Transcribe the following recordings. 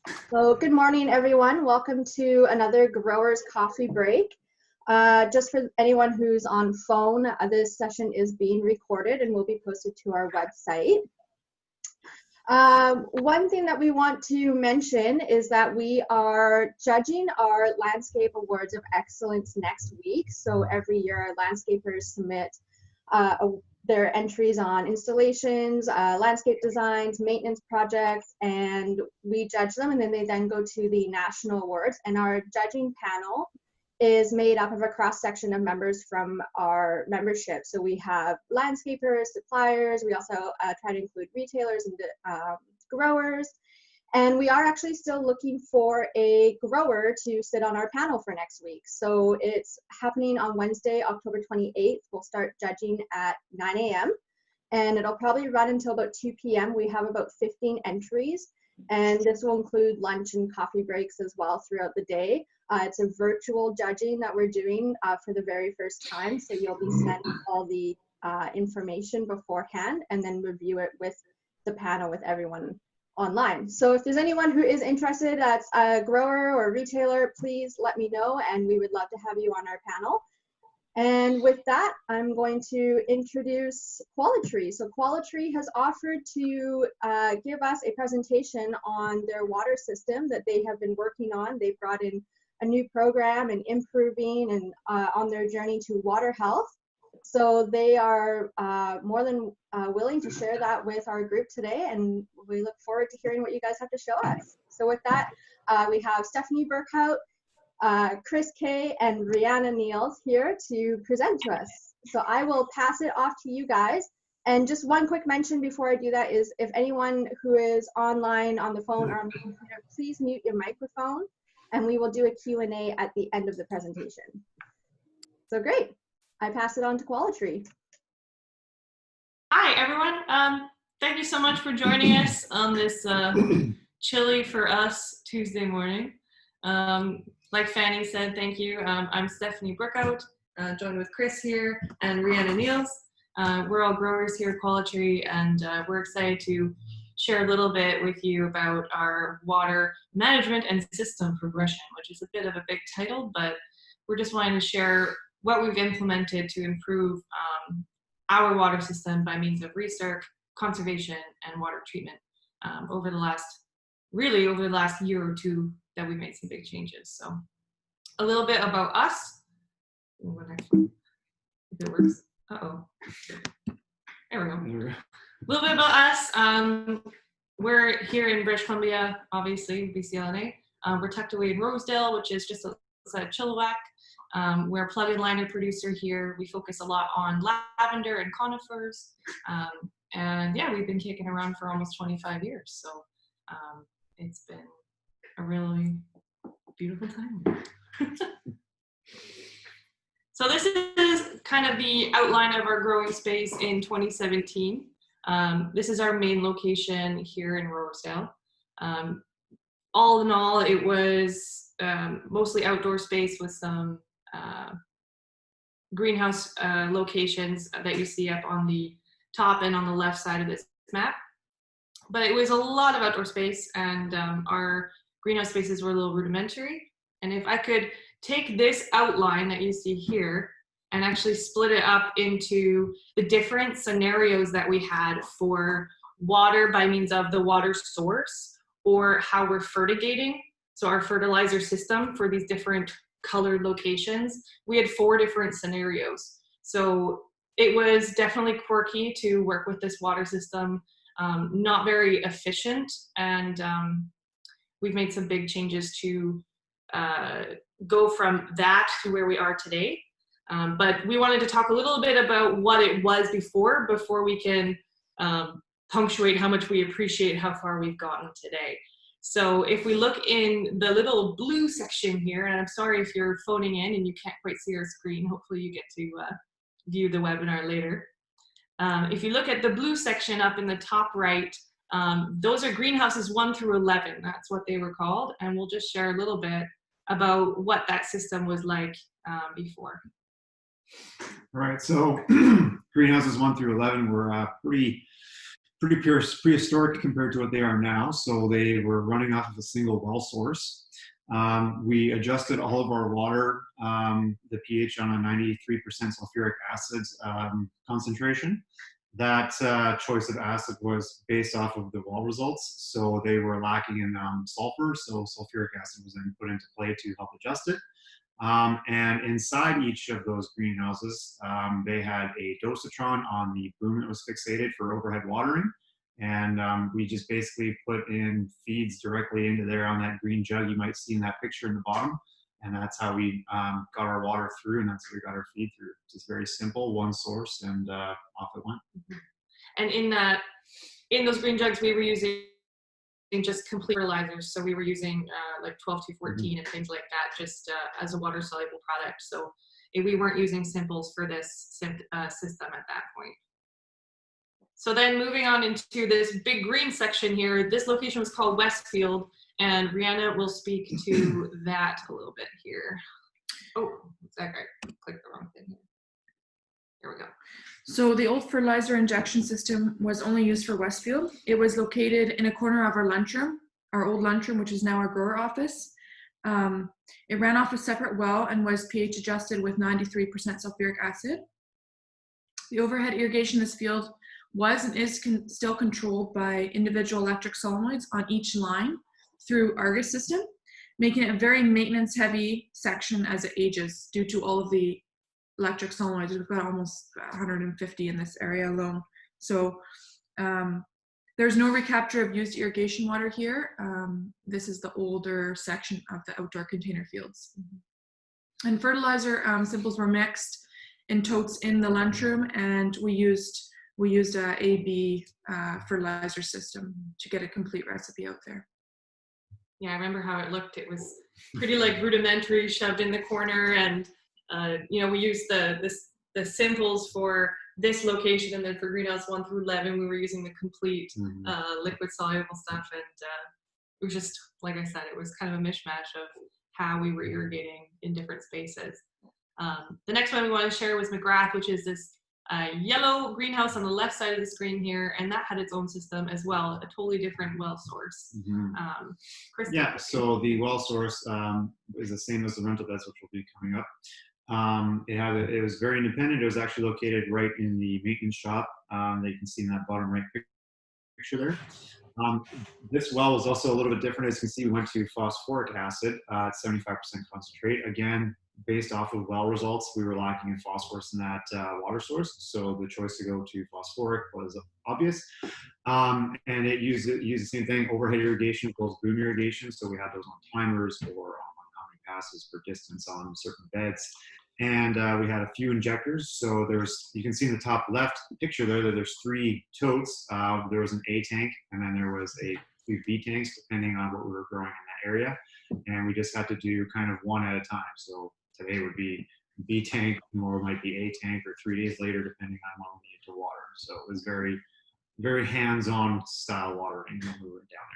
So good morning, everyone. Welcome to another Growers Coffee Break. Just for anyone who's on phone, this session is being recorded and will be posted to our website. One thing that we want to mention is that we are judging our Landscape Awards of Excellence next week. So every year our landscapers submit their entries on installations, landscape designs, maintenance projects, and we judge them, and then they then go to the national awards. And our judging panel is made up of a cross-section of members from our membership. So we have landscapers, suppliers, we also try to include retailers and growers. And we are actually still looking for a grower to sit on our panel for next week. So it's happening on Wednesday, October 28th. We'll start judging at 9 a.m. and it'll probably run until about 2 p.m. We have about 15 entries, and this will include lunch and coffee breaks as well throughout the day. It's a virtual judging that we're doing for the very first time. So you'll be sent all the information beforehand and then review it with the panel with everyone online. So if there's anyone who is interested as a grower or retailer, please let me know and we would love to have you on our panel. And with that, I'm going to introduce Qualitree. So Qualitree has offered to give us a presentation on their water system that they have been working on. They've brought in a new program and improving and on their journey to water health. So they are more than willing to share that with our group today, and we look forward to hearing what you guys have to show us. So with that, we have Stephanie Burkhout, Chris Kay, and Rihanna Niels here to present to us. So I will pass it off to you guys. And just one quick mention before I do that is if anyone who is online on the phone or on the computer, please mute your microphone, and we will do a Q&A at the end of the presentation. So great. I pass it on to Qualitree. Hi, everyone. Thank you so much for joining us on this chilly for us Tuesday morning. Like Fanny said, thank you. I'm Stephanie Burkhout, joined with Chris here and Rihanna Niels. We're all growers here at Qualitree, and we're excited to share a little bit with you about our water management and system progression, which is a bit of a big title, but we're just wanting to share what we've implemented to improve our water system by means of research, conservation, and water treatment over the last year or two that we've made some big changes. So a little bit about us. If it works. Uh-oh. There we go. A little bit about us. We're here in British Columbia, obviously, BCLNA. We're tucked away in Rosedale, which is just outside of Chilliwack. We're a plug-in liner producer here. We focus a lot on lavender and conifers. And yeah, we've been kicking around for almost 25 years. So it's been a really beautiful time. So this is kind of the outline of our growing space in 2017. This is our main location here in Rosedale. All in all, it was mostly outdoor space with some greenhouse locations that you see up on the top and on the left side of this map. But it was a lot of outdoor space, and our greenhouse spaces were a little rudimentary. And if I could take this outline that you see here and actually split it up into the different scenarios that we had for water by means of the water source or how we're fertigating, so our fertilizer system for these different colored locations, we had 4 different scenarios. So it was definitely quirky to work with this water system, not very efficient, and we've made some big changes to go from that to where we are today. But we wanted to talk a little bit about what it was before we can punctuate how much we appreciate how far we've gotten today. So if we look in the little blue section here, and I'm sorry if you're phoning in and you can't quite see our screen, hopefully you get to view the webinar later. If you look at the blue section up in the top right, those are greenhouses 1 through 11, that's what they were called, and we'll just share a little bit about what that system was like before. All right, so greenhouses 1 through 11 were pretty pretty prehistoric compared to what they are now. So they were running off of a single well source. We adjusted all of our water, the pH on a 93% sulfuric acid concentration. That choice of acid was based off of the well results. So they were lacking in sulfur, so sulfuric acid was then put into play to help adjust it. And inside each of those greenhouses, they had a dosatron on the boom that was fixated for overhead watering. And we just basically put in feeds directly into there on that green jug you might see in that picture in the bottom. And that's how we got our water through, and that's how we got our feed through. Just very simple, one source, and off it went. And in those green jugs, we were using just complete fertilizers. So we were using like 12-14 and things like that, just as a water soluble product. So we weren't using simples for this system at that point. So then moving on into this big green section here, this location was called Westfield, and Rihanna will speak to that a little bit here. Oh, is that right? Click the wrong thing here. Here we go. So the old fertilizer injection system was only used for Westfield. It was located in a corner of our lunchroom, our old lunchroom, which is now our grower office. It ran off a separate well and was pH adjusted with 93% sulfuric acid. The overhead irrigation in this field was and is still controlled by individual electric solenoids on each line through Algae system, making it a very maintenance heavy section as it ages due to all of the electric solenoids. We've got almost 150 in this area alone. So there's no recapture of used irrigation water here. This is the older section of the outdoor container fields. And fertilizer simples were mixed in totes in the lunchroom, and we used a AB fertilizer system to get a complete recipe out there. Yeah, I remember how it looked. It was pretty like rudimentary, shoved in the corner, and you know, we used the simples for this location, and then for greenhouse 1 through 11, we were using the complete liquid soluble stuff, and it was just, like I said, it was kind of a mishmash of how we were irrigating in different spaces. The next one we want to share was McGrath, which is this yellow greenhouse on the left side of the screen here, and that had its own system as well, a totally different well source. Chris, yeah, so the well source is the same as the rental beds, which will be coming up. It was very independent. It was actually located right in the maintenance shop that you can see in that bottom right picture there. This well was also a little bit different. As you can see, we went to phosphoric acid at 75% concentrate. Again, based off of well results, we were lacking in phosphorus in that water source, so the choice to go to phosphoric was obvious. And it used the same thing, overhead irrigation, both boom irrigation, so we had those on timers or on how many passes per distance on certain beds. And we had a few injectors. So you can see in the top left picture there that there's 3 totes. There was an A tank, and then there was a few B tanks, depending on what we were growing in that area. And we just had to do kind of one at a time. So today would be B tank, tomorrow might be A tank, or 3 days later, depending on when we needed to water. So it was very, very hands-on style watering when we were down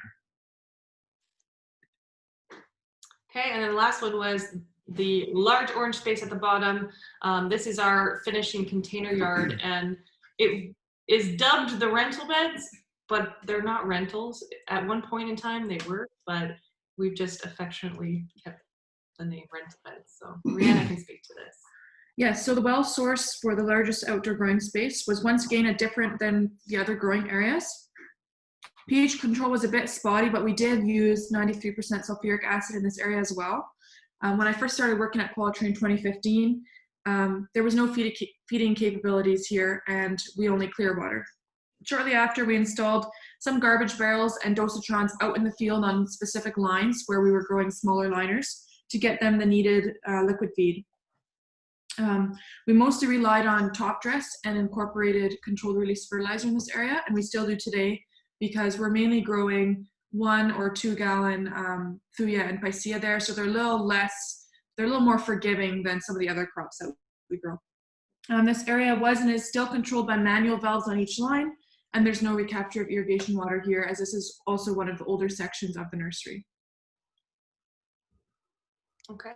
there. Okay, and then the last one was the large orange space at the bottom. This is our finishing container yard, and it is dubbed the rental beds, but they're not rentals. At one point in time they were, but we've just affectionately kept the name rental beds. So Rihanna can speak to this. Yes, so the well source for the largest outdoor growing space was once again different than the other growing areas. pH control was a bit spotty, but we did use 93% sulfuric acid in this area as well. When I first started working at Qualitree in 2015, there was no feeding capabilities here, and we only clear water. Shortly after, we installed some garbage barrels and dosatrons out in the field on specific lines where we were growing smaller liners to get them the needed liquid feed. We mostly relied on top dress and incorporated controlled release fertilizer in this area, and we still do today, because we're mainly growing 1 or 2 gallon thuya and picea there, so they're a little more forgiving than some of the other crops that we grow. This area was and is still controlled by manual valves on each line, and there's no recapture of irrigation water here, as this is also one of the older sections of the nursery. Okay.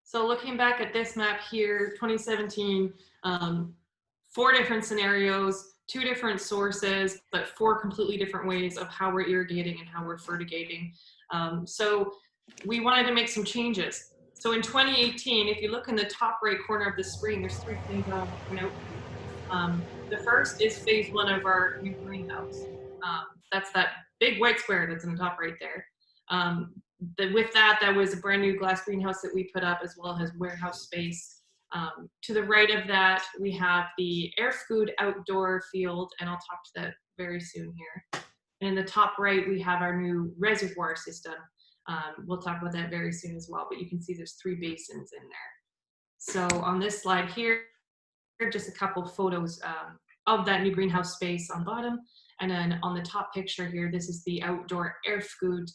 So looking back at this map here, 2017, 4 different scenarios, 2 different sources, but 4 completely different ways of how we're irrigating and how we're fertigating. So we wanted to make some changes. So in 2018, if you look in the top right corner of the screen, there's 3 things I want to point out. The first is phase 1 of our new greenhouse. That's that big white square that's in the top right there. With that was a brand new glass greenhouse that we put up, as well as warehouse space. To the right of that, we have the air food outdoor field, and I'll talk to that very soon here. And in the top right, we have our new reservoir system. We'll talk about that very soon as well, but you can see there's 3 basins in there. So on this slide here, just a couple photos of that new greenhouse space on bottom. And then on the top picture here, this is the outdoor air food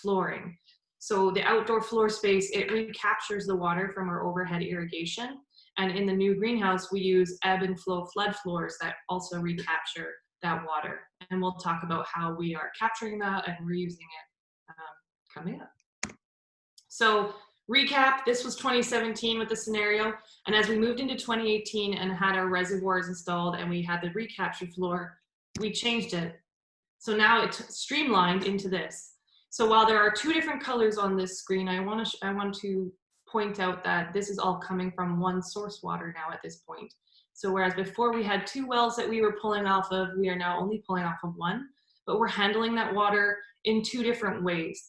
flooring. So the outdoor floor space, it recaptures the water from our overhead irrigation. And in the new greenhouse, we use ebb and flow flood floors that also recapture that water. And we'll talk about how we are capturing that and reusing it coming up. So recap, this was 2017 with the scenario. And as we moved into 2018 and had our reservoirs installed and we had the recapture floor, we changed it. So now it's streamlined into this. So while there are 2 different colors on this screen, I want to point out that this is all coming from one source water now at this point. So whereas before we had 2 wells that we were pulling off of, we are now only pulling off of 1, but we're handling that water in 2 different ways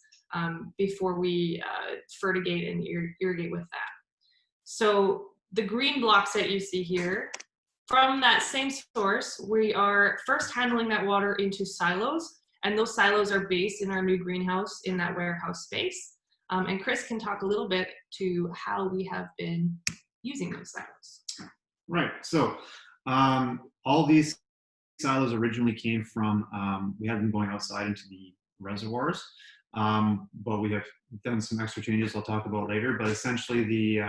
before we fertigate and irrigate with that. So the green blocks that you see here, from that same source, we are first handling that water into silos, and those silos are based in our new greenhouse in that warehouse space. And Chris can talk a little bit to how we have been using those silos. Right, so all these silos originally came from, we had them going outside into the reservoirs, but we have done some extra changes I'll talk about later, but essentially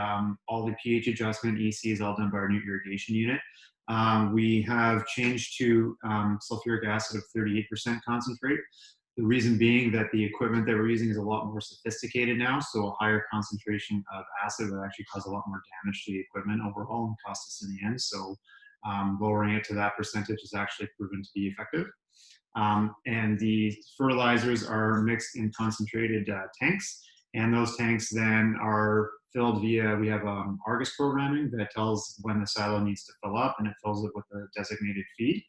all the pH adjustment, EC is all done by our new irrigation unit. We have changed to sulfuric acid of 38% concentrate. The reason being that the equipment that we're using is a lot more sophisticated now, so a higher concentration of acid would actually cause a lot more damage to the equipment overall and cost us in the end. So lowering it to that percentage has actually proven to be effective. And the fertilizers are mixed in concentrated tanks, and those tanks then are filled via, we have Argus programming that tells when the silo needs to fill up, and it fills it with a designated feed.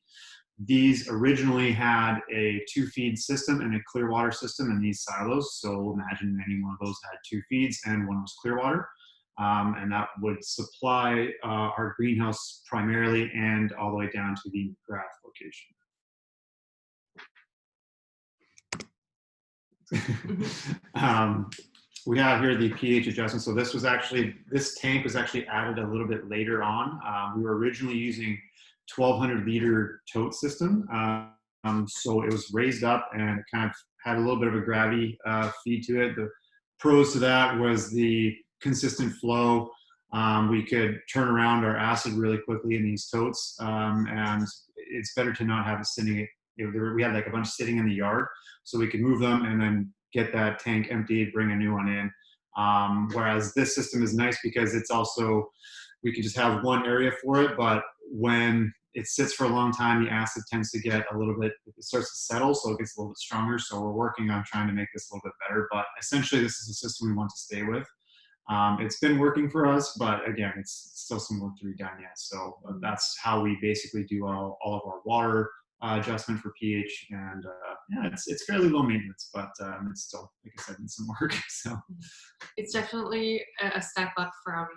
These originally had a 2-feed system and a clear water system in these silos. So imagine any one of those had 2 feeds and one was clear water. And that would supply our greenhouse primarily and all the way down to the graph location. We have here the pH adjustment. So this tank was actually added a little bit later on. We were originally using 1,200 liter tote system. So it was raised up and it kind of had a little bit of a gravity feed to it. The pros to that was the consistent flow. We could turn around our acid really quickly in these totes, and it's better to not have it sitting. We had like a bunch sitting in the yard, so we could move them and then get that tank emptied, bring a new one in. Whereas this system is nice because it's also, we can just have one area for it, but when it sits for a long time, the acid tends to get a little bit, it starts to settle, so it gets a little bit stronger. So we're working on trying to make this a little bit better, but essentially this is a system we want to stay with. It's been working for us, but again, it's still some work to be done yet. So that's how we basically do all of our water adjustment for pH, and yeah, it's fairly low maintenance, but it's still, like I said, needs some work. So it's definitely a step up from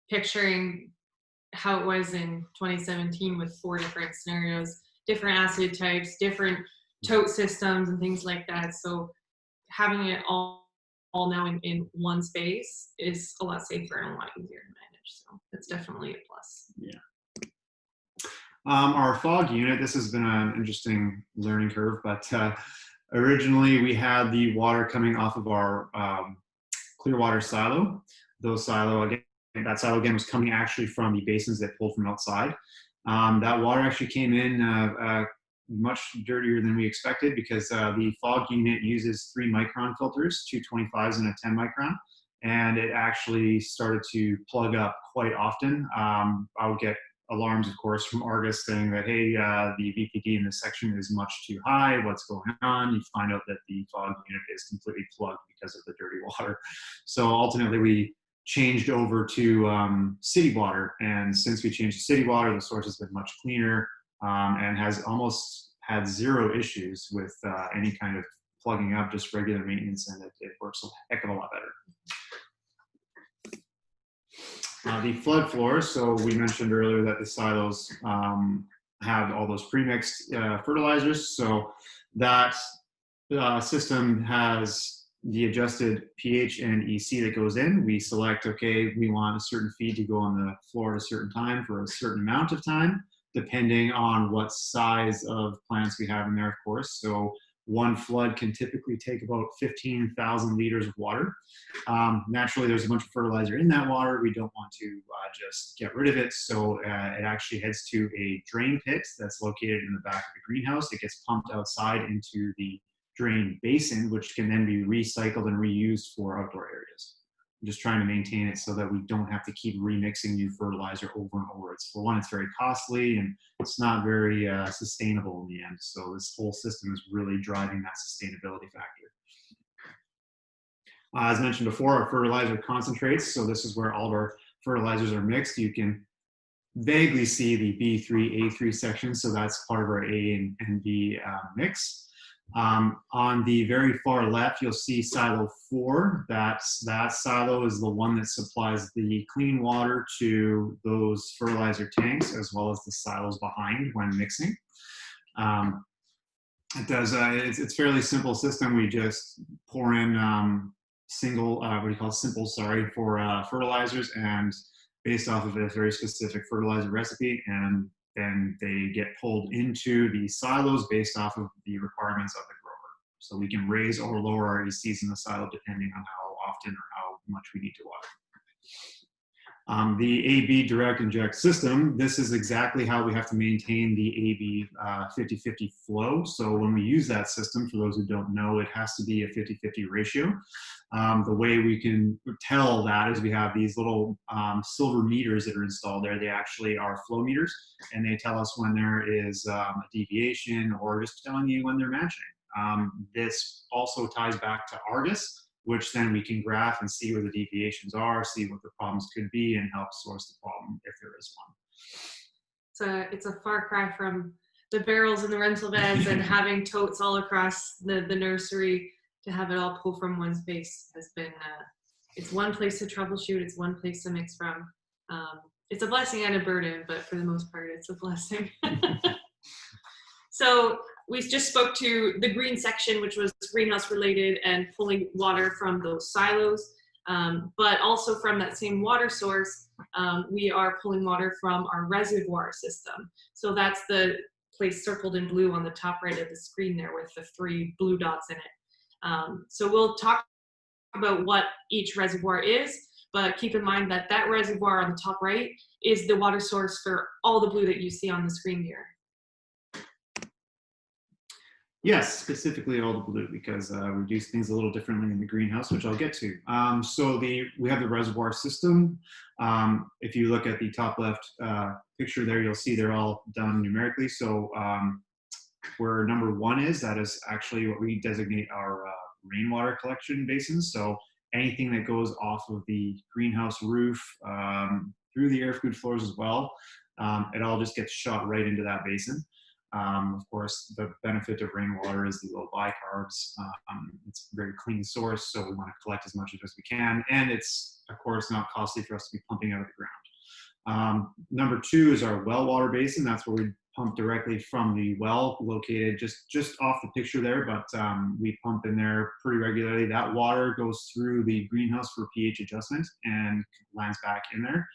picturing how it was in 2017 with 4 different scenarios, different acid types, different tote systems and things like that. So having it all now in one space is a lot safer and a lot easier to manage. So that's definitely a plus. Yeah. Our fog unit, this has been an interesting learning curve, but originally we had the water coming off of our clear water silo. That silo again was coming actually from the basins that pulled from outside. That water actually came in much dirtier than we expected because the fog unit uses 3 micron filters, 2 25s and a 10 micron. And it actually started to plug up quite often. I would get alarms, of course, from Argus saying that, hey, the VPD in this section is much too high. What's going on? You find out that the fog unit is completely plugged because of the dirty water. So ultimately, we changed over to city water. And since we changed to city water, the source has been much cleaner and has almost had zero issues with any kind of plugging up, just regular maintenance, and it works a heck of a lot better. The flood floors, so we mentioned earlier that the silos have all those premixed fertilizers. So that system has the adjusted pH and EC that goes in. We select, okay, we want a certain feed to go on the floor at a certain time for a certain amount of time, depending on what size of plants we have in there, of course. So one flood can typically take about 15,000 liters of water. Naturally, there's a bunch of fertilizer in that water. We don't want to just get rid of it. So it actually heads to a drain pit that's located in the back of the greenhouse. It gets pumped outside into the drain basin, which can then be recycled and reused for outdoor areas. I'm just trying to maintain it so that we don't have to keep remixing new fertilizer over and over. For one, it's very costly and it's not very sustainable in the end. So this whole system is really driving that sustainability factor. As mentioned before, our fertilizer concentrates. So this is where all of our fertilizers are mixed. You can vaguely see the B3, A3 section. So that's part of our A and B mix. On the very far left, you'll see silo 4. That silo is the one that supplies the clean water to those fertilizer tanks, as well as the silos behind when mixing. It's fairly simple system. We just pour in simple for fertilizers, and based off of a very specific fertilizer recipe, and then they get pulled into the silos based off of the requirements of the grower. So we can raise or lower our ECs in the silo depending on how often or how much we need to water. The AB Direct Inject system, this is exactly how we have to maintain the AB 50-50 flow. So when we use that system, for those who don't know, it has to be a 50-50 ratio. The way we can tell that is we have these little silver meters that are installed there. They actually are flow meters, and they tell us when there is a deviation, or just telling you when they're matching. This also ties back to Argus, which then we can graph and see where the deviations are, see what the problems could be, and help source the problem if there is one. It's a far cry from the barrels and the rental beds and having totes all across the nursery. To have it all pull from one space has been, it's one place to troubleshoot, it's one place to mix from. It's a blessing and a burden, but for the most part, it's a blessing. So we just spoke to the green section, which was greenhouse related and pulling water from those silos, but also from that same water source, we are pulling water from our reservoir system. So that's the place circled in blue on the top right of the screen there with the 3 blue dots in it. So we'll talk about what each reservoir is, but keep in mind that that reservoir on the top right is the water source for all the blue that you see on the screen here. Yes, specifically all the blue, because we do things a little differently in the greenhouse, which I'll get to. So we have the reservoir system. If you look at the top left picture there, you'll see they're all done numerically. So where number 1 is, that is actually what we designate our rainwater collection basins. So anything that goes off of the greenhouse roof, through the air-cooled floors as well, it all just gets shot right into that basin. Of course, the benefit of rainwater is the low bicarbs. It's a very clean source, so we want to collect as much of it as we can. And it's, of course, not costly for us to be pumping out of the ground. Number 2 is our well water basin. That's where we pump directly from the well, located just off the picture there, but we pump in there pretty regularly. That water goes through the greenhouse for pH adjustment and lands back in there.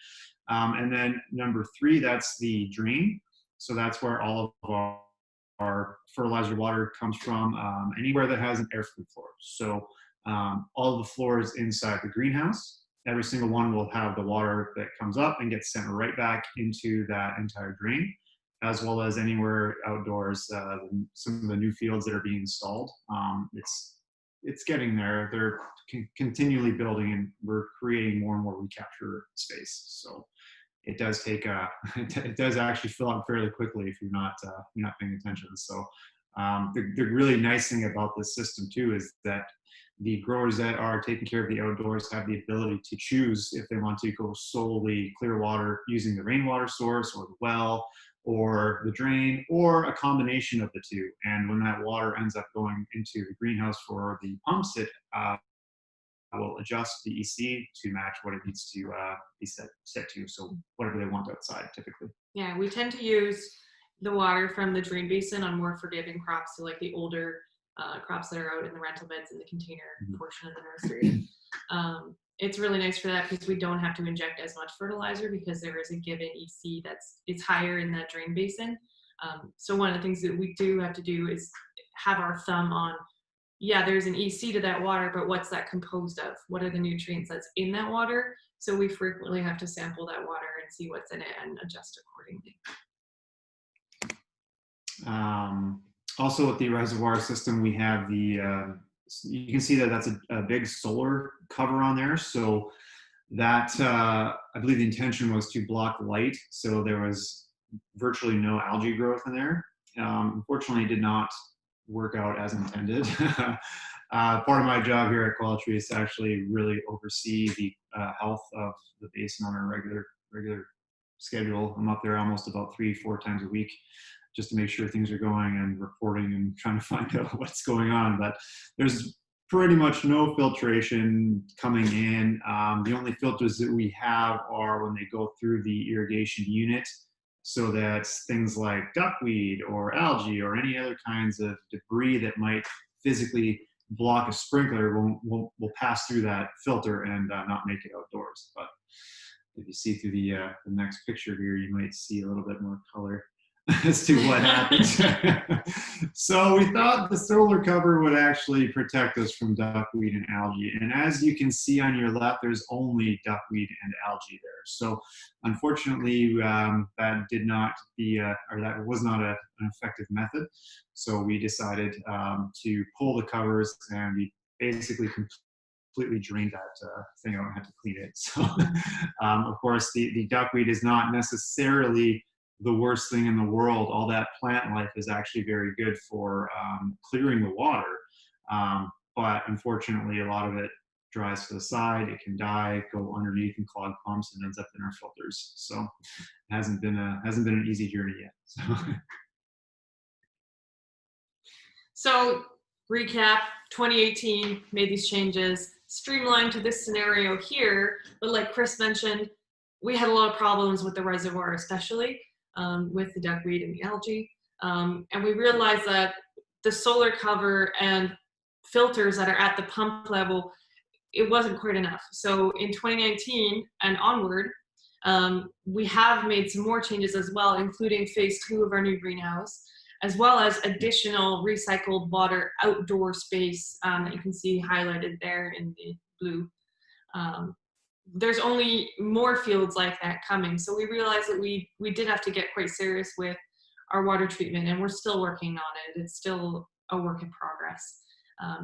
And then number 3, that's the drain. So that's where all of our fertilizer water comes from, anywhere that has an air-cooled floor. So all of the floors inside the greenhouse, every single one will have the water that comes up and gets sent right back into that entire drain, as well as anywhere outdoors. Some of the new fields that are being installed, it's getting there. They're continually building, and we're creating more and more recapture space. So it does take it does actually fill up fairly quickly if you're not paying attention. So the really nice thing about this system too is that the growers that are taking care of the outdoors have the ability to choose if they want to go solely clear water using the rainwater source or the well or the drain, or a combination of the two. And when that water ends up going into the greenhouse for the pumps, it will adjust the EC to match what it needs to be set to. So whatever they want outside, typically. Yeah, we tend to use the water from the drain basin on more forgiving crops, so like the older crops that are out in the rental beds in the container portion of the nursery. It's really nice for that because we don't have to inject as much fertilizer because there is a given EC it's higher in that drain basin. So one of the things that we do have to do is have our thumb on, yeah, there's an EC to that water, but what's that composed of? What are the nutrients that's in that water? So we frequently have to sample that water and see what's in it and adjust accordingly. Also with the reservoir system, we have the, you can see that that's a big solar cover on there. So that, I believe the intention was to block light. So there was virtually no algae growth in there. Unfortunately, it did not work out as intended. Part of my job here at Qualitree is to actually really oversee the health of the basin on a regular schedule. I'm up there almost about 3-4 times a week just to make sure things are going and reporting and trying to find out what's going on. But there's pretty much no filtration coming in. The only filters that we have are when they go through the irrigation unit, so that things like duckweed or algae or any other kinds of debris that might physically block a sprinkler will pass through that filter and not make it outdoors. But if you see through the next picture here, you might see a little bit more color as to what happens. So we thought the solar cover would actually protect us from duckweed and algae. And as you can see on your left, there's only duckweed and algae there. So unfortunately, that did not be, or that was not an effective method. So we decided to pull the covers, and we basically completely drained that thing out and had to clean it. So of course, the duckweed is not necessarily the worst thing in the world. All that plant life is actually very good for clearing the water. But unfortunately, a lot of it dries to the side. It can die, go underneath and clog pumps, and ends up in our filters. So it hasn't been an easy journey yet. So recap, 2018 made these changes, streamlined to this scenario here. But like Chris mentioned, we had a lot of problems with the reservoir, especially with the duckweed and the algae. And we realized that the solar cover and filters that are at the pump level, it wasn't quite enough. So in 2019 and onward, we have made some more changes as well, including phase 2 of our new greenhouse, as well as additional recycled water outdoor space that you can see highlighted there in the blue. There's only more fields like that coming. So we realized that we did have to get quite serious with our water treatment, and we're still working on it. It's still a work in progress.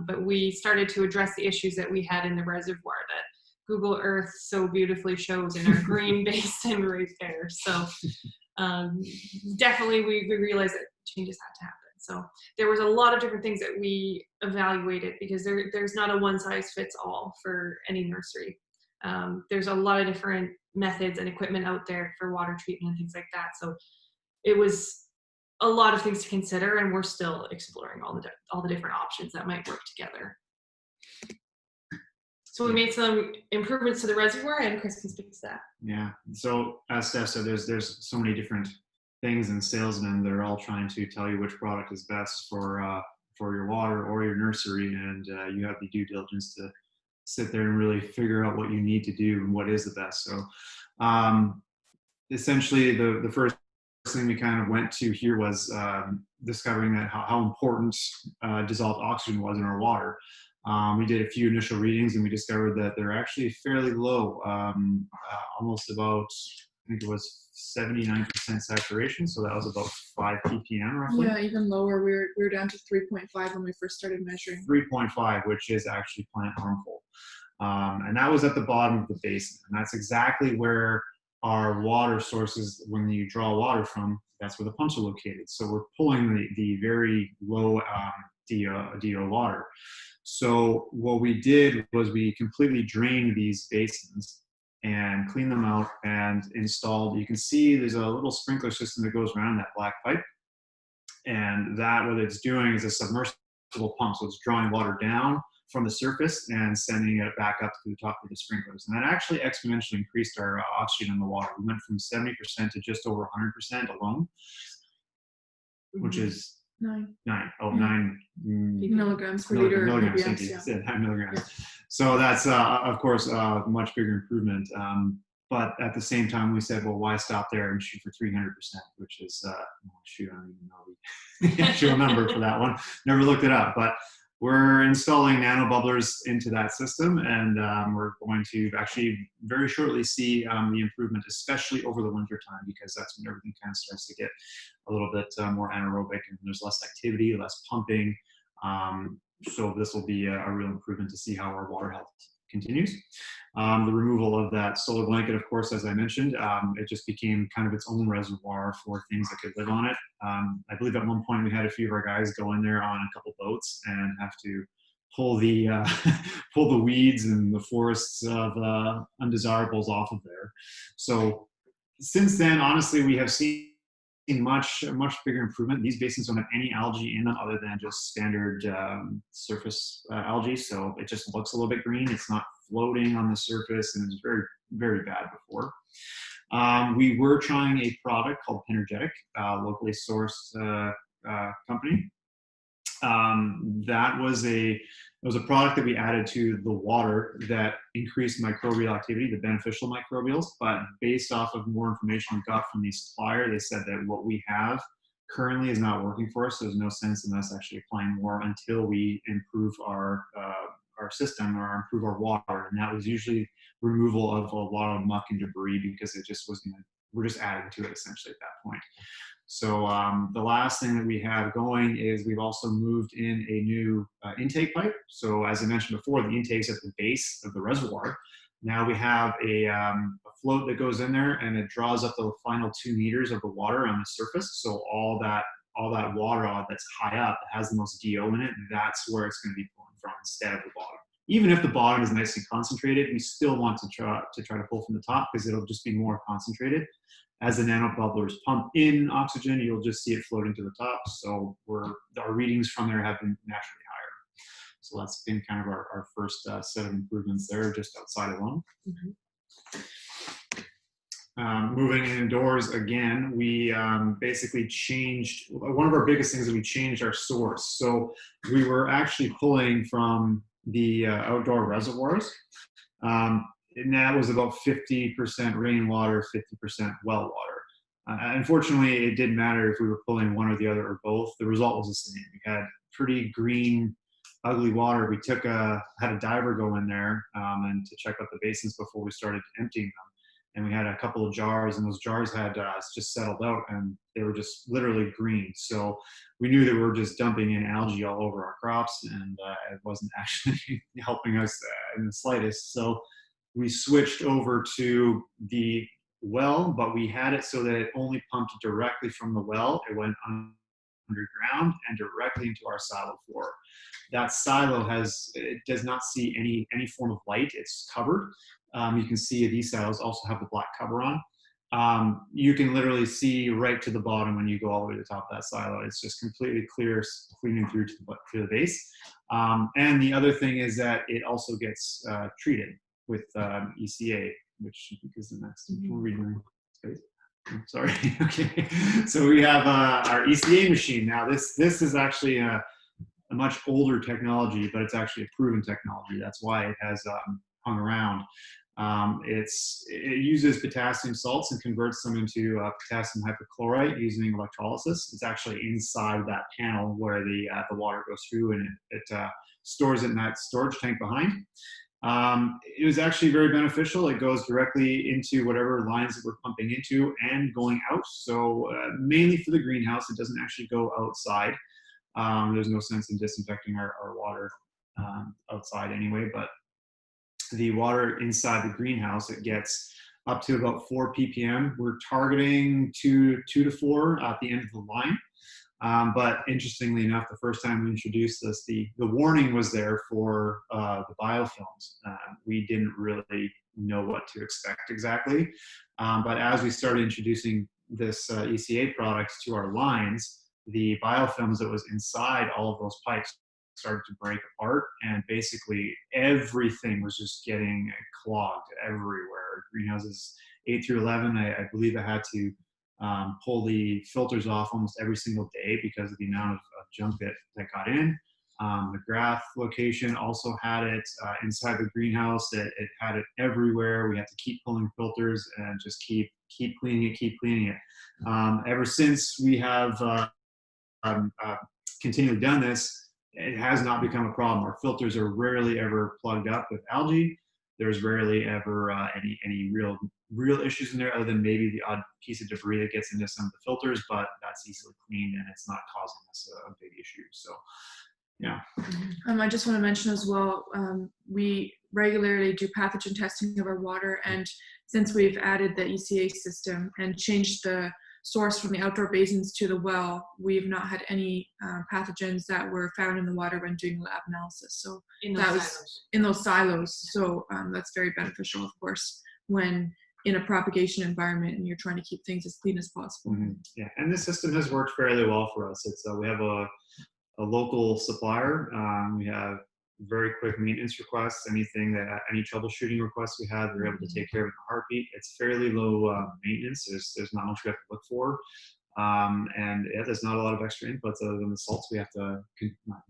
But we started to address the issues that we had in the reservoir that Google Earth so beautifully shows in our green basin right there. So definitely we realized that changes had to happen. So there was a lot of different things that we evaluated because there's not a one size fits all for any nursery. There's a lot of different methods and equipment out there for water treatment and things like that. So it was a lot of things to consider, and we're still exploring all the different options that might work together. So we made some improvements to the reservoir, and Chris can speak to that. Yeah. So as Steph said, there's so many different things, and salesmen, they're all trying to tell you which product is best for your water or your nursery, and you have the due diligence to sit there and really figure out what you need to do and what is the best. So essentially the first thing we kind of went to here was discovering that how important dissolved oxygen was in our water. We did a few initial readings, and we discovered that they're actually fairly low, almost about, I think it was 79% saturation. So that was about 5 ppm roughly. Yeah, even lower. We were down to 3.5 when we first started measuring. 3.5, which is actually plant harmful. And that was at the bottom of the basin. And that's exactly where our water sources, when you draw water from, that's where the pumps are located. So we're pulling the very low DO water. So what we did was we completely drained these basins and cleaned them out and installed, you can see there's a little sprinkler system that goes around that black pipe. And that, what it's doing is a submersible pump. So it's drawing water down from the surface and sending it back up to the top of the sprinklers. And that actually exponentially increased our oxygen in the water. We went from 70% to just over 100% alone, which is 9 milligrams per liter. Milligrams, ppm, thank you. yeah. 9 milligrams. So that's, of course, a much bigger improvement. But at the same time, we said, well, why stop there and shoot for 300%, which is, shoot, I don't even know the actual number for that one. Never looked it up, but we're installing nano bubblers into that system, and we're going to actually very shortly see the improvement, especially over the winter time, because that's when everything kind of starts to get a little bit more anaerobic and there's less activity, less pumping. So this will be a real improvement to see how our water health continues. The removal of that solar blanket, of course, as I mentioned, it just became kind of its own reservoir for things that could live on it. I believe at one point we had a few of our guys go in there on a couple boats and have to pull the pull the weeds and the forests of undesirables off of there. So since then, honestly, we have seen much bigger improvement. These basins don't have any algae in them other than just standard surface algae, so it just looks a little bit green. It's not floating on the surface, and it was very, very bad before. We were trying a product called Energetic, locally sourced company. That was a product that we added to the water that increased microbial activity, the beneficial microbials, but based off of more information we got from the supplier, they said that what we have currently is not working for us. So there's no sense in us actually applying more until we improve our system or improve our water. And that was usually removal of a lot of muck and debris, because it just wasn't, we're just adding to it essentially at that point. So the last thing that we have going is we've also moved in a new intake pipe. So as I mentioned before, the intake's at the base of the reservoir. Now we have a float that goes in there, and it draws up the final 2 meters of the water on the surface. So all that water that's high up, that has the most DO in it, that's where it's going to be pulling from instead of the bottom. Even if the bottom is nicely concentrated, we still want to try to pull from the top, because it'll just be more concentrated. As the nano bubblers pump in oxygen, you'll just see it floating to the top. So our readings from there have been naturally higher. So that's been kind of our first set of improvements there, just outside alone. Moving indoors again, we basically changed, one of our biggest things that we changed our source. So we were actually pulling from the outdoor reservoirs. And that was about 50% rainwater, 50% well water. Unfortunately, it didn't matter if we were pulling one or the other or both. The result was the same. We had pretty green, ugly water. We had a diver go in there and to check out the basins before we started emptying them. And we had a couple of jars, and those jars had just settled out, and they were just literally green. So we knew that we were just dumping in algae all over our crops, and it wasn't actually helping us in the slightest. So we switched over to the well, but we had it so that it only pumped directly from the well. It went underground and directly into our silo floor. That silo it does not see any form of light. It's covered. You can see these silos also have the black cover on. You can literally see right to the bottom when you go all the way to the top of that silo. It's just completely clear, cleaning through to the base. And the other thing is that it also gets treated with ECA, which I think is the next. What are we doing? Sorry. Okay. So we have our ECA machine. Now this is actually a much older technology, but it's actually a proven technology. That's why it has hung around. It uses potassium salts and converts them into potassium hypochlorite using electrolysis. It's actually inside that panel where the water goes through, and it stores it in that storage tank behind. It was actually very beneficial. It goes directly into whatever lines that we're pumping into and going out. So mainly for the greenhouse, it doesn't actually go outside. There's no sense in disinfecting our water outside anyway, but the water inside the greenhouse, it gets up to about 4 ppm. We're targeting 2 to 4 at the end of the line. But interestingly enough, the first time we introduced this, the warning was there for the biofilms. We didn't really know what to expect exactly. But as we started introducing this ECA product to our lines, the biofilms that was inside all of those pipes started to break apart, and basically everything was just getting clogged everywhere. Greenhouses 8 through 11, I believe I had to pull the filters off almost every single day because of the amount of junk that got in. The Grath location also had it inside the greenhouse. It had it everywhere. We had to keep pulling filters and just keep cleaning it. Ever since we have continually done this, it has not become a problem. Our filters are rarely ever plugged up with algae. There's rarely ever any real issues in there, other than maybe the odd piece of debris that gets into some of the filters, but that's easily cleaned and it's not causing us a big issue. So, yeah. I just want to mention as well, we regularly do pathogen testing of our water, and since we've added the ECA system and changed the source from the outdoor basins to the well, we've not had any pathogens that were found in the water when doing lab analysis. So that was in those silos. So that's very beneficial, of course, when in a propagation environment and you're trying to keep things as clean as possible. Mm-hmm. Yeah, and this system has worked fairly well for us. It's we have a local supplier. We have very quick maintenance requests. Any troubleshooting requests we had, they're able to take care of it in a heartbeat. It's fairly low maintenance. There's not much we have to look for. And yeah, there's not a lot of extra inputs other than the salts we have to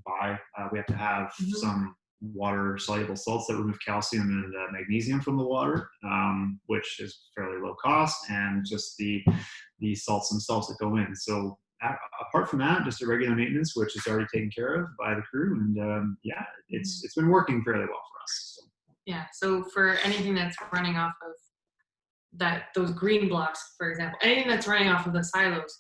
buy. We have to have some water soluble salts that remove calcium and magnesium from the water, which is fairly low cost, and just the salts themselves that go in. So apart from that, just a regular maintenance, which is already taken care of by the crew, and yeah, it's been working fairly well for us. So. Yeah. So for anything that's running off of those green blocks, for example, anything that's running off of the silos,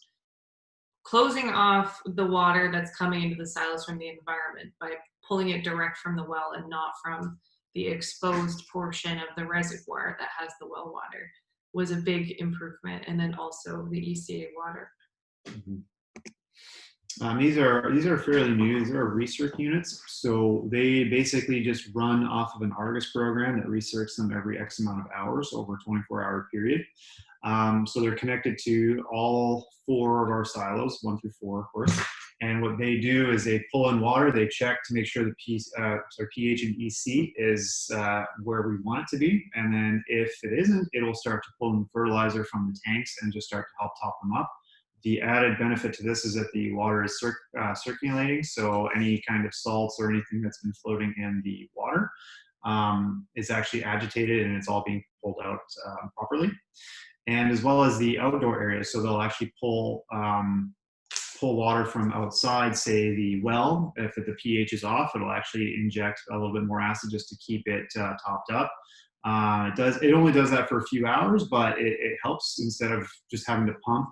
closing off the water that's coming into the silos from the environment by pulling it direct from the well and not from the exposed portion of the reservoir that has the well water was a big improvement. And then also the ECA water. Mm-hmm. These are fairly new. These are recirc units, so they basically just run off of an Argus program that recircs them every X amount of hours over a 24-hour period. So they're connected to all 4 of our silos, 1 through 4, of course. And what they do is they pull in water. They check to make sure the pH and EC is where we want it to be. And then if it isn't, it will start to pull in fertilizer from the tanks and just start to help top them up. The added benefit to this is that the water is circulating, so any kind of salts or anything that's been floating in the water is actually agitated and it's all being pulled out properly. And as well as the outdoor areas, so they'll actually pull water from outside, say the well. If the pH is off, it'll actually inject a little bit more acid just to keep it topped up. It only does that for a few hours, but it helps instead of just having to pump,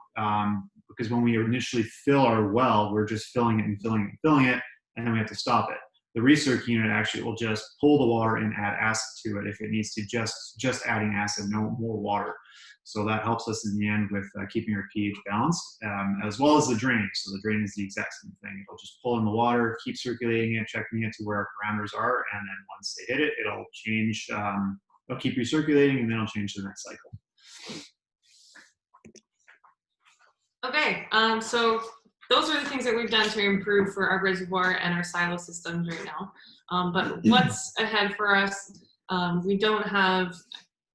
because when we initially fill our well, we're just filling it and filling it and filling it, and then we have to stop it. The recirc unit actually will just pull the water and add acid to it if it needs to, just adding acid, no more water. So that helps us in the end with keeping our pH balanced, as well as the drain. So the drain is the exact same thing. It'll just pull in the water, keep circulating it, checking it to where our parameters are, and then once they hit it, it'll change. It'll keep recirculating, and then it'll change to the next cycle. Okay, so those are the things that we've done to improve for our reservoir and our silo systems right now. But what's ahead for us? We don't have,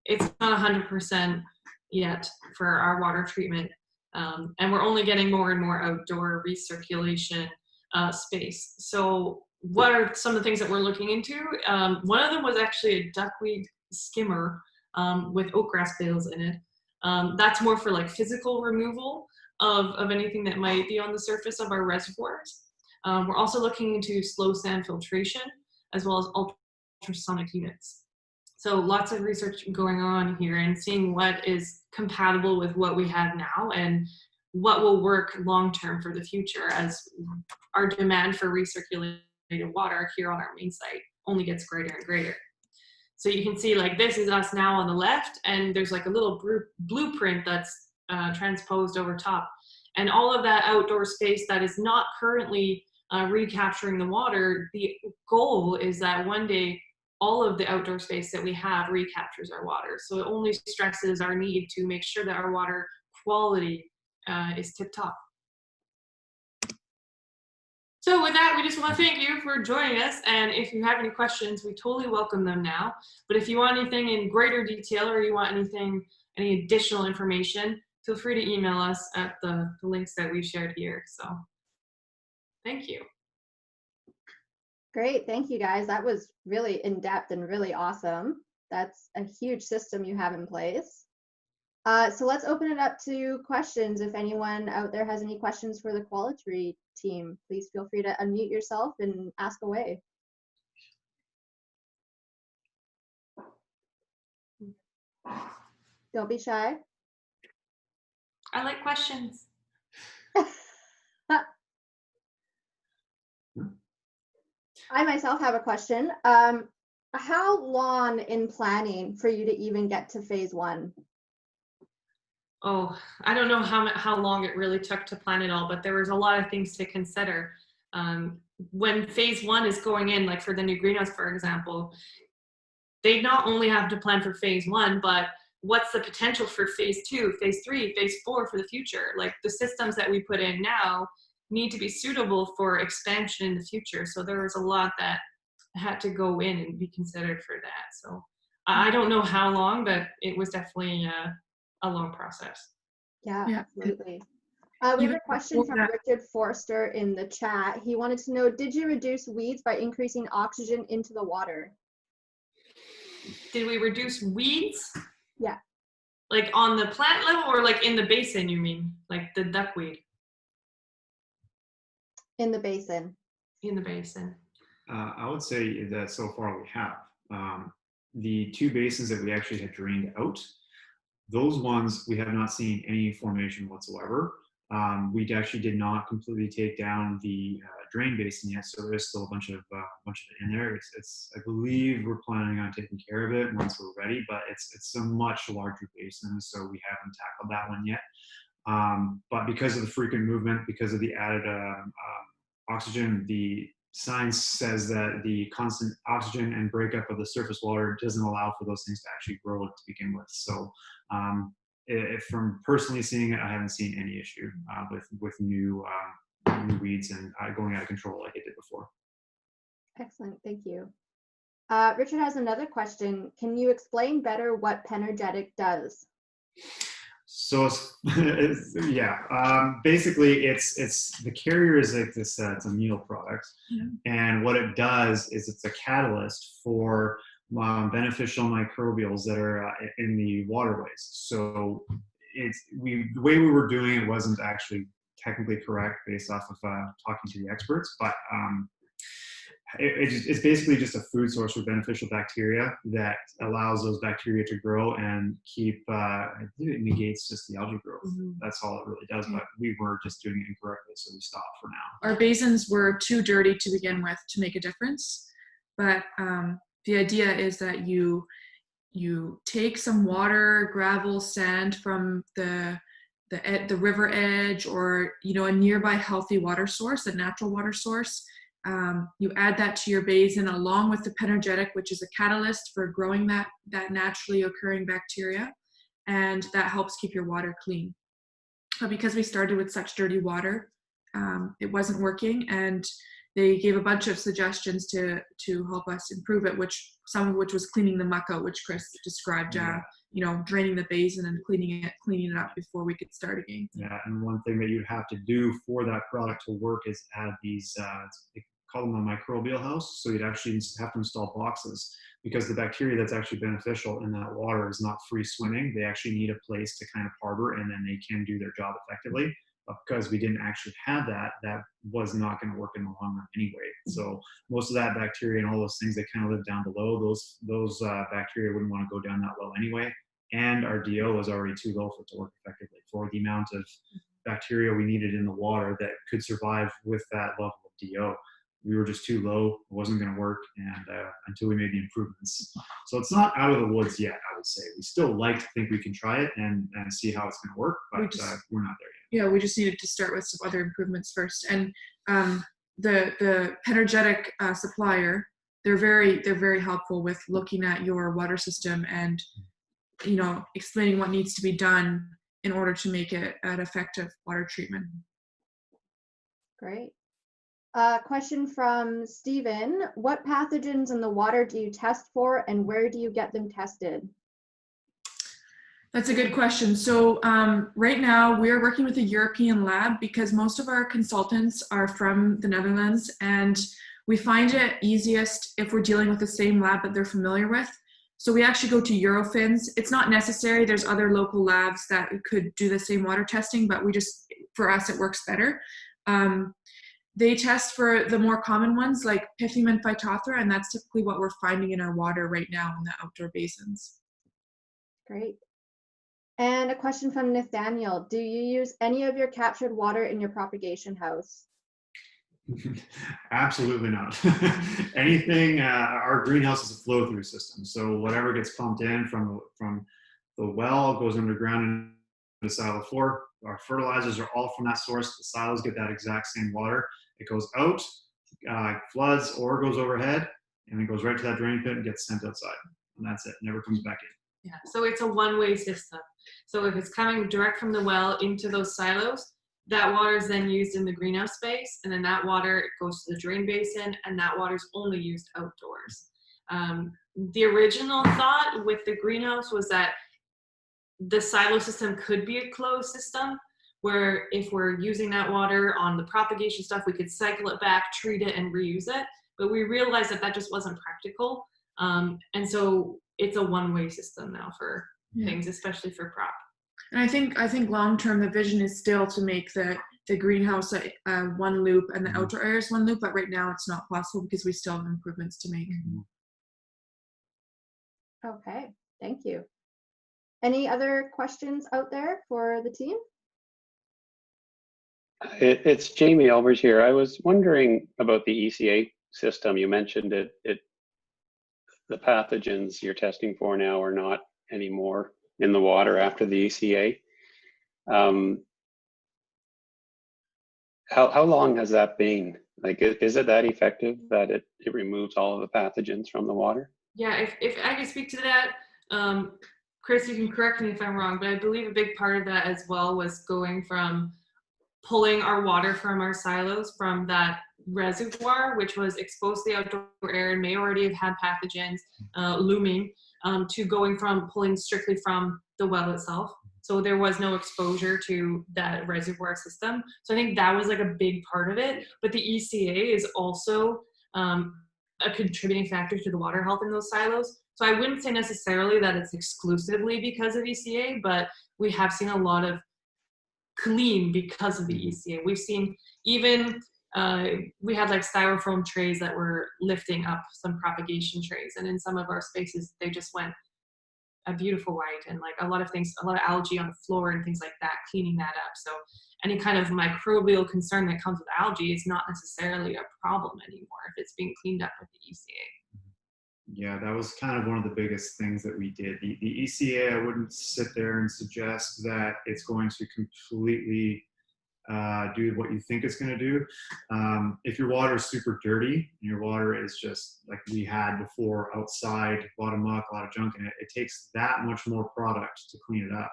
it's not 100% yet for our water treatment. And we're only getting more and more outdoor recirculation space. So what are some of the things that we're looking into? One of them was actually a duckweed skimmer with oatgrass bales in it. That's more for like physical removal of anything that might be on the surface of our reservoirs. We're also looking into slow sand filtration as well as ultrasonic units. So lots of research going on here and seeing what is compatible with what we have now and what will work long-term for the future as our demand for recirculated water here on our main site only gets greater and greater. So you can see like this is us now on the left, and there's like a little blueprint that's transposed over top. And all of that outdoor space that is not currently recapturing the water, the goal is that one day all of the outdoor space that we have recaptures our water. So it only stresses our need to make sure that our water quality is tip top. So with that, we just want to thank you for joining us. And if you have any questions, we totally welcome them now. But if you want anything in greater detail, or you want any additional information, feel free to email us at the links that we've shared here. So thank you. Great, thank you guys. That was really in-depth and really awesome. That's a huge system you have in place. So let's open it up to questions. If anyone out there has any questions for the Qualitree team, please feel free to unmute yourself and ask away. Don't be shy. I like questions. I myself have a question. How long in planning for you to even get to phase 1? Oh, I don't know how long it really took to plan it all, but there was a lot of things to consider. When phase 1 is going in, like for the new greenhouse, for example, they not only have to plan for phase 1, but what's the potential for phase 2, phase 3, phase 4 for the future? Like the systems that we put in now need to be suitable for expansion in the future. So there was a lot that had to go in and be considered for that. So I don't know how long, but it was definitely a long process. Yeah, absolutely. We have a question from Richard Forster in the chat. He wanted to know, did you reduce weeds by increasing oxygen into the water? Did we reduce weeds? Yeah. Like on the plant level, or like in the basin, you mean? Like the duckweed? In the basin. In the basin. I would say that so far we have. The 2 basins that we actually had drained out, those ones we have not seen any formation whatsoever. We actually did not completely take down the drain basin yet, so there's still a bunch of it in there. It's I believe we're planning on taking care of it once we're ready, but it's a much larger basin, so we haven't tackled that one yet. But because of the frequent movement, because of the added oxygen, the science says that the constant oxygen and breakup of the surface water doesn't allow for those things to actually grow to begin with. So from personally seeing it, I haven't seen any issue with new weeds and going out of control like it did before. Excellent, thank you. Richard has another question. Can you explain better what Penergetic does? So basically it's the carrier is like this, it's a meal product. Yeah. And what it does is it's a catalyst for beneficial microbials that are in the waterways. So the way we were doing it wasn't actually technically correct based off of talking to the experts, but it's basically just a food source for beneficial bacteria that allows those bacteria to grow and keep, I think it negates just the algae growth. Mm-hmm. That's all it really does, but we were just doing it incorrectly, so we stopped for now. Our basins were too dirty to begin with to make a difference, but the idea is that you take some water, gravel, sand from the river edge, or a nearby healthy water source, a natural water source. You add that to your basin along with the Penergetic, which is a catalyst for growing that naturally occurring bacteria, and that helps keep your water clean. But because we started with such dirty water, it wasn't working, and they gave a bunch of suggestions to help us improve it, some of which was cleaning the muck out, which Chris described. Draining the basin and cleaning it up before we could start again. Yeah, and one thing that you'd have to do for that product to work is add these, they call them a microbial house. So you'd actually have to install boxes, because the bacteria that's actually beneficial in that water is not free swimming. They actually need a place to kind of harbor, and then they can do their job effectively. But because we didn't actually have that was not going to work in the long run anyway. So most of that bacteria and all those things that kind of live down below, those bacteria wouldn't want to go down that low anyway. And our DO was already too low for it to work effectively for the amount of bacteria we needed in the water that could survive with that level of DO. we were just too low. It wasn't going to work, and until we made the improvements. So it's not out of the woods yet, I would say. We still like to think we can try it and see how it's going to work, but we're not there yet. Yeah, we just needed to start with some other improvements first. And the energetic supplier, they're very helpful with looking at your water system and, you know, explaining what needs to be done in order to make it an effective water treatment. Great. Question from Stephen. What pathogens in the water do you test for, and where do you get them tested? That's a good question. So right now we're working with a European lab because most of our consultants are from the Netherlands, and we find it easiest if we're dealing with the same lab that they're familiar with. So we actually go to Eurofins. It's not necessary. There's other local labs that could do the same water testing, but for us, it works better. They test for the more common ones like Pythium and Phytophthora, and that's typically what we're finding in our water right now in the outdoor basins. Great. And a question from Nathaniel. Do you use any of your captured water in your propagation house? Absolutely not. Anything, our greenhouse is a flow-through system. So whatever gets pumped in from the well goes underground into the silo floor. Our fertilizers are all from that source. The silos get that exact same water. It goes out, floods, or goes overhead, and it goes right to that drain pit and gets sent outside. And that's it. Never comes back in. Yeah, so it's a one-way system. So if it's coming direct from the well into those silos, that water is then used in the greenhouse space, and then that water goes to the drain basin, and that water is only used outdoors. The original thought with the greenhouse was that the silo system could be a closed system, where if we're using that water on the propagation stuff, we could cycle it back, treat it, and reuse it. But we realized that that just wasn't practical. And so it's a one-way system now for things, especially for prop. And I think long-term, the vision is still to make the greenhouse one loop and the outdoor areas one loop, but right now it's not possible because we still have improvements to make. Okay, thank you. Any other questions out there for the team? It's Jamie Albers here. I was wondering about the ECA system. You mentioned it. The pathogens you're testing for now are not anymore in the water after the ECA. How long has that been? Like, is it that effective that it removes all of the pathogens from the water? Yeah, if I can speak to that, Chris, you can correct me if I'm wrong, but I believe a big part of that as well was going from pulling our water from our silos from that reservoir, which was exposed to the outdoor air and may already have had pathogens looming, to going from pulling strictly from the well itself. So there was no exposure to that reservoir system. So I think that was like a big part of it. But the ECA is also a contributing factor to the water health in those silos. So I wouldn't say necessarily that it's exclusively because of ECA, but we have seen a lot of clean because of the ECA. We've seen even, we had like styrofoam trays that were lifting up some propagation trays. And in some of our spaces, they just went a beautiful white, and like a lot of things, a lot of algae on the floor and things like that, cleaning that up. So any kind of microbial concern that comes with algae is not necessarily a problem anymore if it's being cleaned up with the ECA. Yeah, that was kind of one of the biggest things that we did. The ECA, I wouldn't sit there and suggest that it's going to completely do what you think it's going to do. If your water is super dirty and your water is just like we had before, outside, a lot of muck, a lot of junk in it, it takes that much more product to clean it up.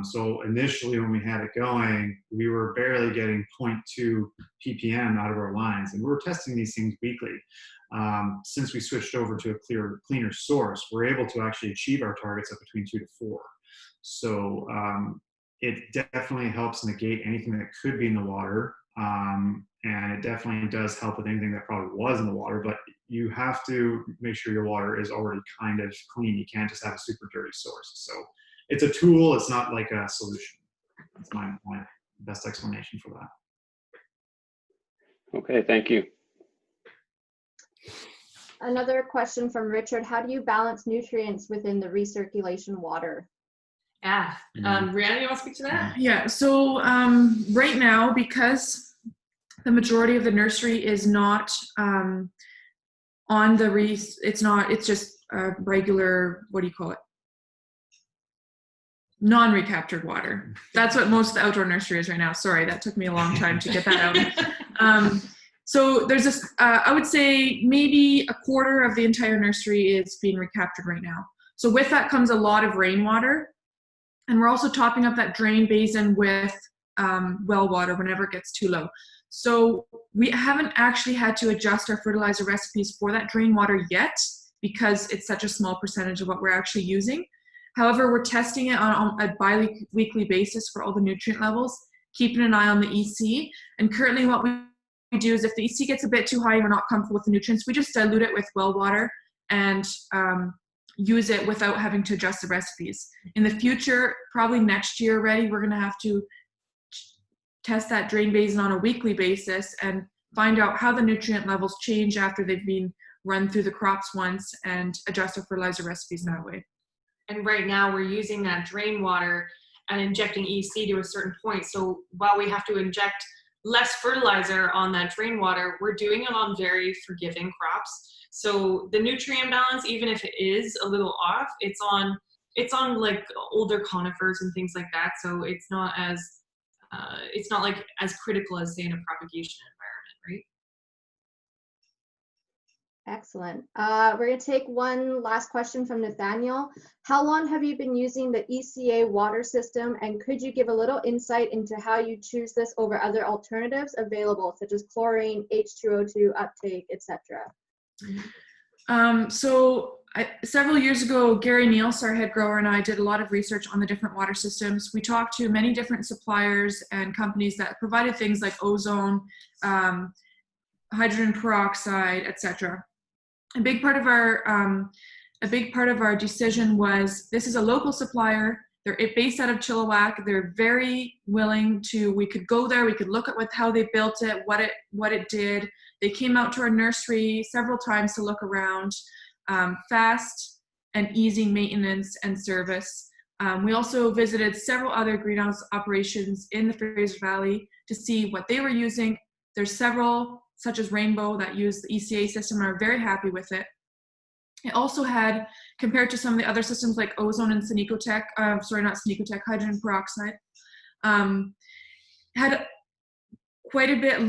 So initially when we had it going, we were barely getting 0.2 ppm out of our lines, and we were testing these things weekly. Since we switched over to a cleaner source, we're able to actually achieve our targets of between 2 to 4. So it definitely helps negate anything that could be in the water. And it definitely does help with anything that probably was in the water, but you have to make sure your water is already kind of clean. You can't just have a super dirty source. So it's a tool, it's not like a solution. That's my best explanation for that. Okay, thank you. Another question from Richard. How do you balance nutrients within the recirculation water? Yeah, Brianna, you want to speak to that? Yeah, so right now, because the majority of the nursery is not on the it's just regular, what do you call it? Non-recaptured water. That's what most of the outdoor nursery is right now. Sorry, that took me a long time to get that out. So there's this, I would say maybe a quarter of the entire nursery is being recaptured right now. So with that comes a lot of rainwater. And we're also topping up that drain basin with well water whenever it gets too low. So we haven't actually had to adjust our fertilizer recipes for that drain water yet because it's such a small percentage of what we're actually using. However, we're testing it on a bi-weekly basis for all the nutrient levels, keeping an eye on the EC. And currently what we do is if the EC gets a bit too high and we're not comfortable with the nutrients, we just dilute it with well water and use it without having to adjust the recipes. In the future, probably next year already, we're gonna have to test that drain basin on a weekly basis and find out how the nutrient levels change after they've been run through the crops once and adjust our fertilizer recipes that way. And right now we're using that drain water and injecting EC to a certain point. So while we have to inject less fertilizer on that drain water, we're doing it on very forgiving crops. So the nutrient balance, even if it is a little off, it's on like older conifers and things like that. So it's not like as critical as say in a propagation environment, right? Excellent. We're going to take one last question from Nathaniel. How long have you been using the ECA water system, and could you give a little insight into how you choose this over other alternatives available, such as chlorine, H2O2 uptake, etc.? Several years ago, Gary Niels, our head grower, and I did a lot of research on the different water systems. We talked to many different suppliers and companies that provided things like ozone, hydrogen peroxide, etc. A big part of our decision was this is a local supplier. They're based out of Chilliwack. They're very willing to. We could go there. We could look at how they built it, what it did. They came out to our nursery several times to look around. Fast and easy maintenance and service. We also visited several other greenhouse operations in the Fraser Valley to see what they were using. There's several, such as Rainbow, that use the ECA system and are very happy with it. It also had, compared to some of the other systems like ozone and hydrogen peroxide, had quite a bit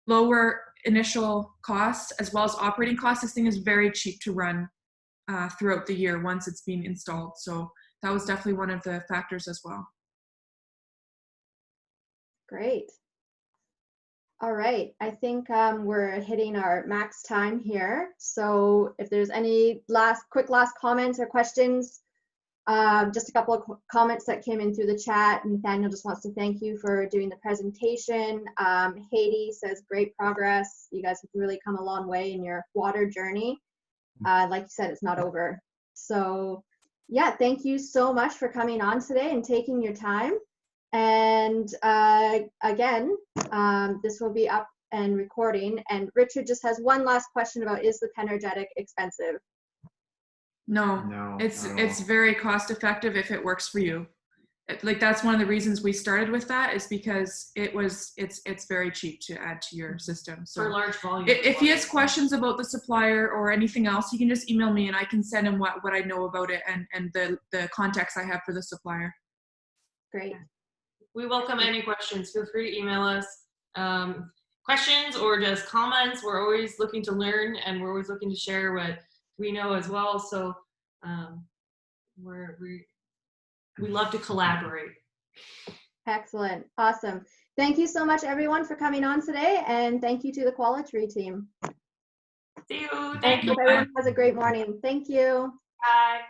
lower initial costs as well as operating costs. This thing is very cheap to run throughout the year once it's being installed. So that was definitely one of the factors as well. Great. All right, I think we're hitting our max time here. So if there's any quick last comments or questions, just a couple of comments that came in through the chat. Nathaniel just wants to thank you for doing the presentation. Haiti says, great progress. You guys have really come a long way in your water journey. Like you said, it's not over. So yeah, thank you so much for coming on today and taking your time. And again, this will be up and recording. And Richard just has one last question about, is the Penergetic expensive? No, it's very cost effective if it works for you. Like that's one of the reasons we started with that, is because it's very cheap to add to your system. So for large volume. If he has questions about the supplier or anything else, he can just email me and I can send him what I know about it and the contacts I have for the supplier. Great. We welcome any questions. Feel free to email us questions or just comments. We're always looking to learn, and we're always looking to share what we know as well. So we love to collaborate. Excellent. Awesome. Thank you so much, everyone, for coming on today, and thank you to the Qualitree team. See you. Thank you. Everyone has a great morning. Thank you. Bye.